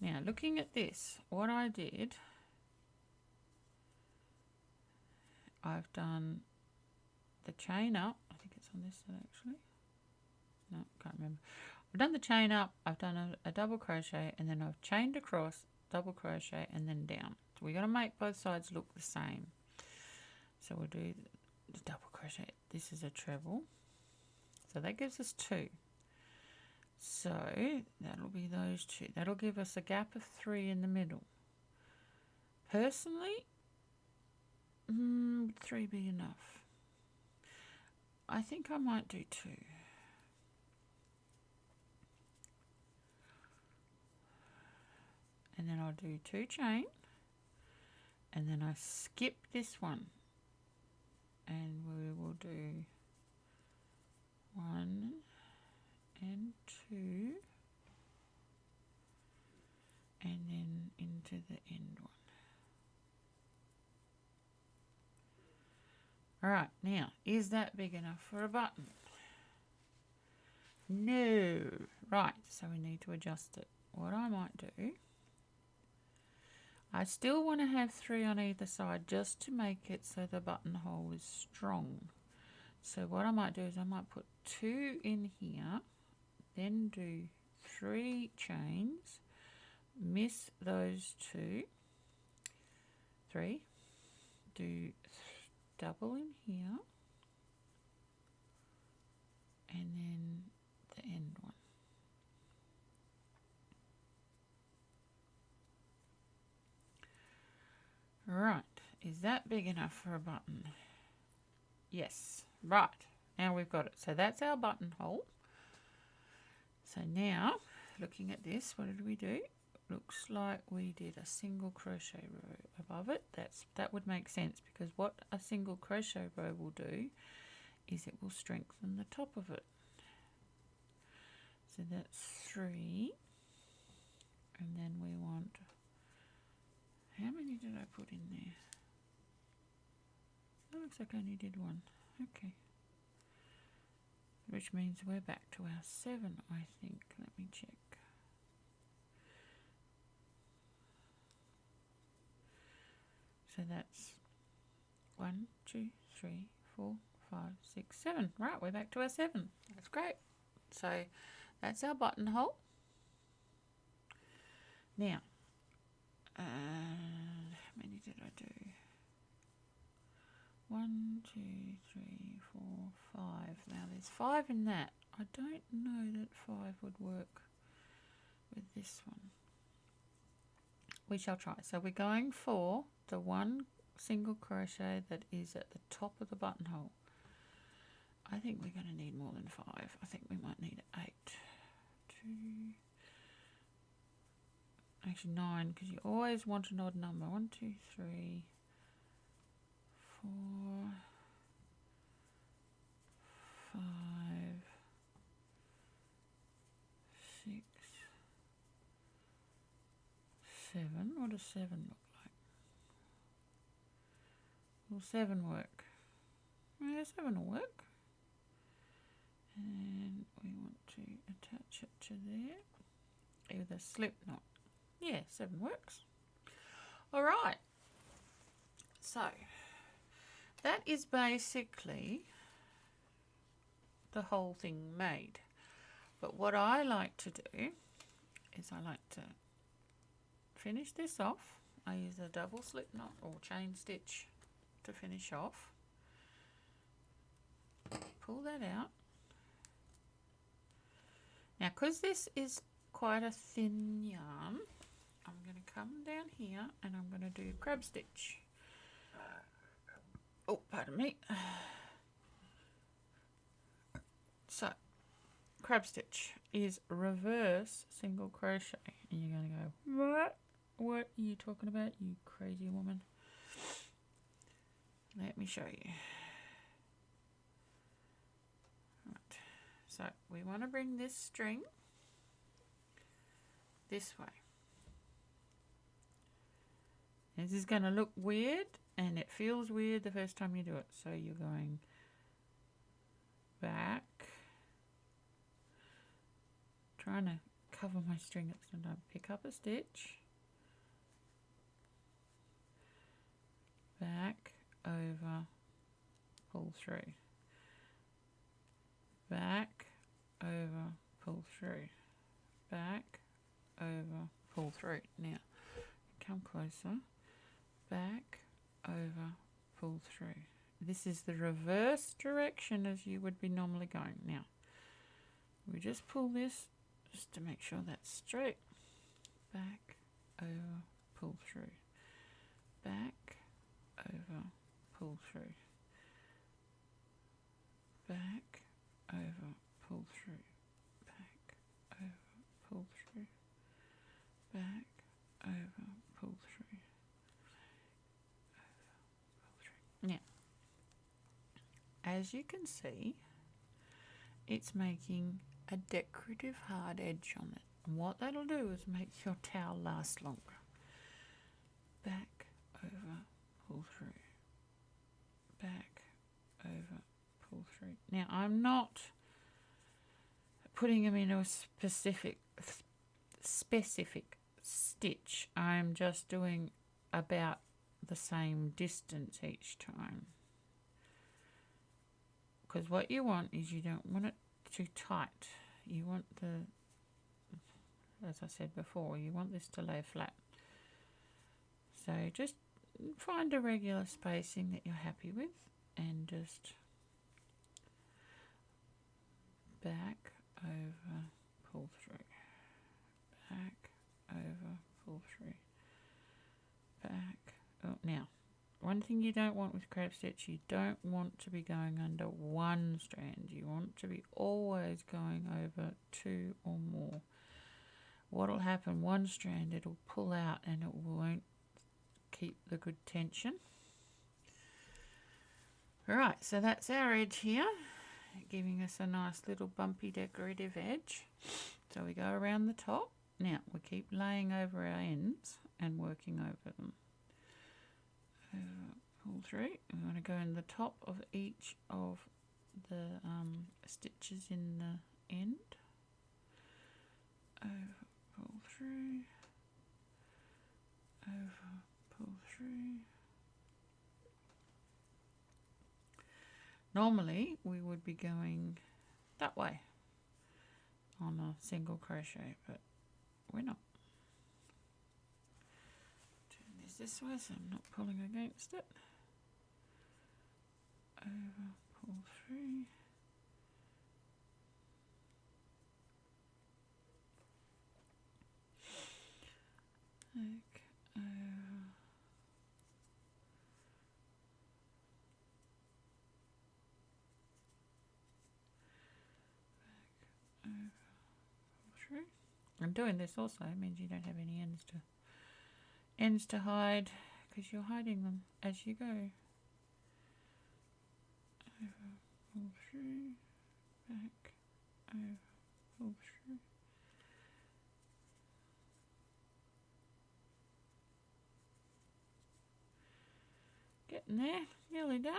Now looking at this, what I did, I've done the chain up. I think it's on this side actually. No, can't remember. I've done the chain up, I've done a double crochet, and then I've chained across, double crochet, and then down. So we're going to make both sides look the same. So we'll do the double crochet. This is a treble. So that gives us 2. So that'll be those 2. That'll give us a gap of 3 in the middle. Personally, 3 be enough. I think I might do 2. And then I'll do 2 chain, and then I skip this one, and we will do 1 and 2, and then into the end one. Alright, now, is that big enough for a button? No. Right, so we need to adjust it. What I might do, I still want to have 3 on either side just to make it so the buttonhole is strong. So what I might do is I might put 2 in here, then do 3 chains, miss those 2, 3, do double in here, and then the end one. Right, is that big enough for a button? Yes, right, now we've got it. So that's our buttonhole. So now, looking at this, what did we do? Looks like we did a single crochet row above it. That would make sense, because what a single crochet row will do is it will strengthen the top of it. So that's 3, and then we want, how many did I put in there? That looks like I only did 1. Okay. Which means we're back to our 7, I think. Let me check. So that's 1, 2, 3, 4, 5, 6, 7. Right, we're back to our 7. That's great. So that's our buttonhole. Now, how many did I do? 1, 2, 3, 4, 5. Now there's 5 in that. I don't know that 5 would work with this one. We shall try. So we're going for the 1 single crochet that is at the top of the buttonhole. I think we're going to need more than 5. I think we might need 8. 2, actually 9, because you always want an odd number. 1, 2, 3, 4, 5, 6, 7. What does 7 look like? Will 7 work? Yeah, 7 will work. And we want to attach it to there with a slip knot. Yeah, 7 works. All right. So that is basically the whole thing made. But what I like to do is I like to finish this off. I use a double slip knot or chain stitch to finish off. Pull that out. Now, because this is quite a thin yarn, I'm going to come down here and I'm going to do crab stitch. Oh, pardon me. So, crab stitch is reverse single crochet. And you're going to go, what? What are you talking about, you crazy woman? Let me show you. Right. So, we want to bring this string this way. This is going to look weird, and it feels weird the first time you do it. So you're going back, trying to cover my string at the time. Pick up a stitch, back, over, pull through, back, over, pull through, back, over, pull through. Now come closer, back, over, pull through. This is the reverse direction as you would be normally going. Now we just pull this just to make sure that's straight. Back, over, pull through, back, over, pull through, back, over, pull through, back, over, pull through, back, over, pull through, Now, as you can see, it's making a decorative hard edge on it. And what that'll do is make your towel last longer. Back, over, pull through. Back, over, pull through. Now, I'm not putting them in a specific stitch. I'm just doing about the same distance each time. Because what you want is you don't want it too tight. You want the, as I said before, you want this to lay flat. So just find a regular spacing that you're happy with and just back, over, pull through. Back, over, pull through. Back. Oh, now, one thing you don't want with crab stitch, you don't want to be going under one strand. You want to be always going over two or more. What'll happen, one strand, it'll pull out and it won't keep the good tension. Alright, so that's our edge here, giving us a nice little bumpy decorative edge. So we go around the top. Now, we keep laying over our ends and working over them. Pull through. We want to go in the top of each of the stitches in the end. Over, pull through. Over, pull through. normally we would be going that way on a single crochet, but we're not. Turn this way so I'm not pulling against it. Over, pull through. Back, over. Back, over, pull through. And doing this also means you don't have any ends to hide, because you're hiding them as you go. Over, pull through, back, over, pull through. Getting there, nearly done.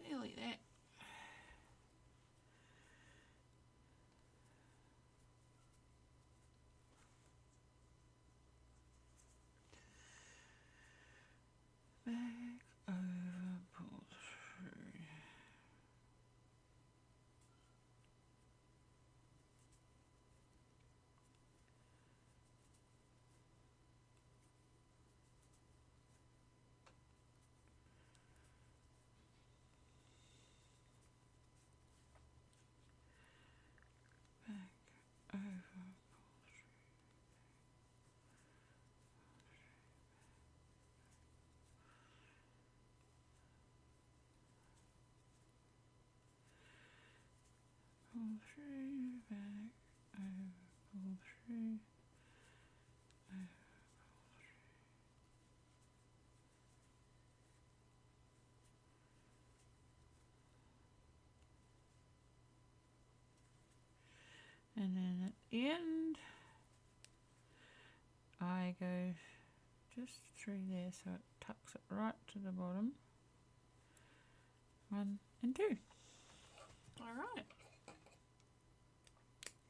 Nearly there. Back, over, pull through. Back, over, pull through. Pull through, back, over, pull through, over, pull through. And then at the end, I go just through there so it tucks it right to the bottom. 1 and 2. Alright.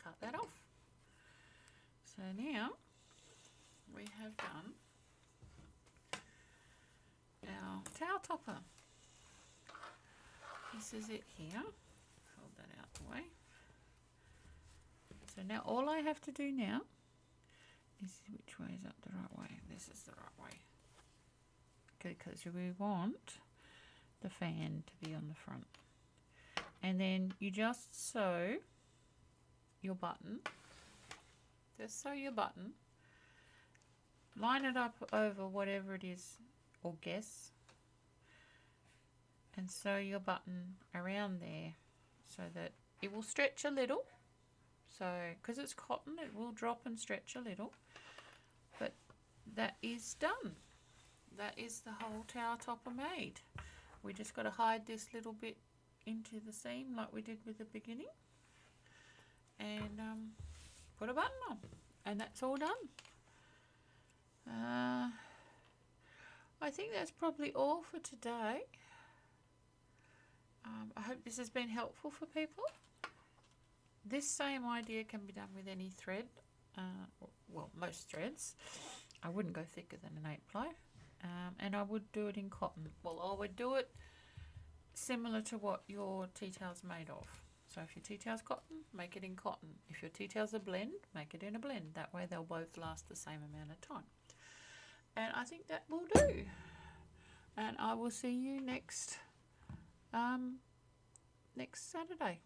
Cut that off. So now we have done our towel topper. This is it here. Hold that out the way. So now all I have to do now is, which way is up the right way? This is the right way. Because we want the fan to be on the front. And then you just sew your button. Just sew your button. Line it up over whatever it is, or guess. And sew your button around there so that it will stretch a little. So, because it's cotton, it will drop and stretch a little. But that is done. That is the whole towel topper made. We just got to hide this little bit into the seam like we did with the beginning. And put a button on. And that's all done. I think that's probably all for today. I hope this has been helpful for people. This same idea can be done with any thread, well, most threads. I wouldn't go thicker than an 8-ply, and I would do it in cotton. Well, I would do it similar to what your tea towel's made of. So if your tea towel's cotton, make it in cotton. If your tea towel's a blend, make it in a blend. That way they'll both last the same amount of time. And I think that will do. And I will see you next Saturday.